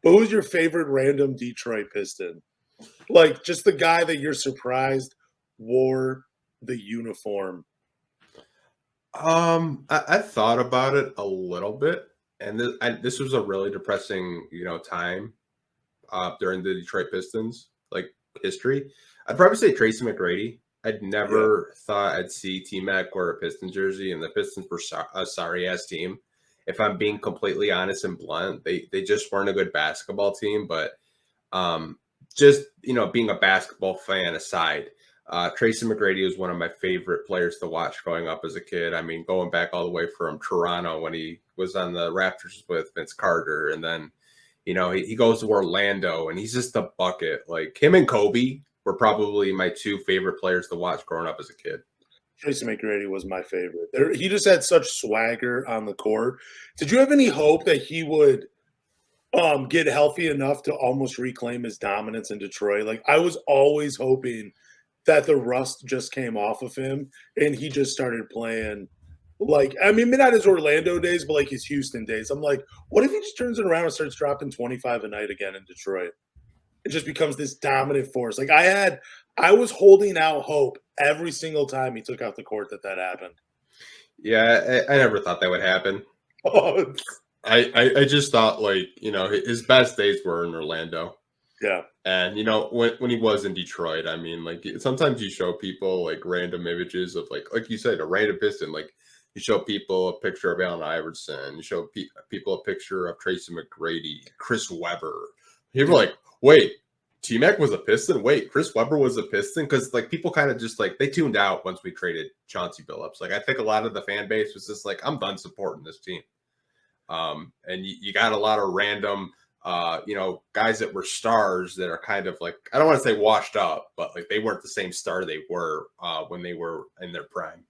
But who's your favorite random Detroit Piston? Like, just the guy that you're surprised wore the uniform. I thought about it a little bit, and this was a really depressing, time during the Detroit Pistons like history. I'd probably say Tracy McGrady. I'd never thought I'd see T-Mac wear a Pistons jersey, and the Pistons were a sorry ass team. If I'm being completely honest and blunt, they just weren't a good basketball team. But just being a basketball fan aside, Tracy McGrady was one of my favorite players to watch growing up as a kid. I mean, going back all the way from Toronto when he was on the Raptors with Vince Carter, and then he goes to Orlando, and he's just a bucket. Like him and Kobe were probably my two favorite players to watch growing up as a kid. Tracy McGrady was my favorite. He just had such swagger on the court. Did you have any hope that he would get healthy enough to almost reclaim his dominance in Detroit? Like, I was always hoping that the rust just came off of him and he just started playing like, I mean, not his Orlando days, but like his Houston days. I'm like, what if he just turns it around and starts dropping 25 a night again in Detroit? It just becomes this dominant force. Like, I was holding out hope every single time he took out the court that happened. Yeah, I never thought that would happen. Oh, I just thought, like, his best days were in Orlando. Yeah. And, when he was in Detroit, I mean, like, sometimes you show people, like, random images of, like you said, a random Piston. Like, you show people a picture of Allen Iverson. You show people a picture of Tracy McGrady, Chris Webber. People are like, wait, T-Mac was a Piston? Wait, Chris Webber was a Piston? Because, like, people kind of just, like, they tuned out once we traded Chauncey Billups. Like, I think a lot of the fan base was just like, I'm done supporting this team. And you got a lot of random, guys that were stars that are kind of like, I don't want to say washed up, but like they weren't the same star they were when they were in their prime.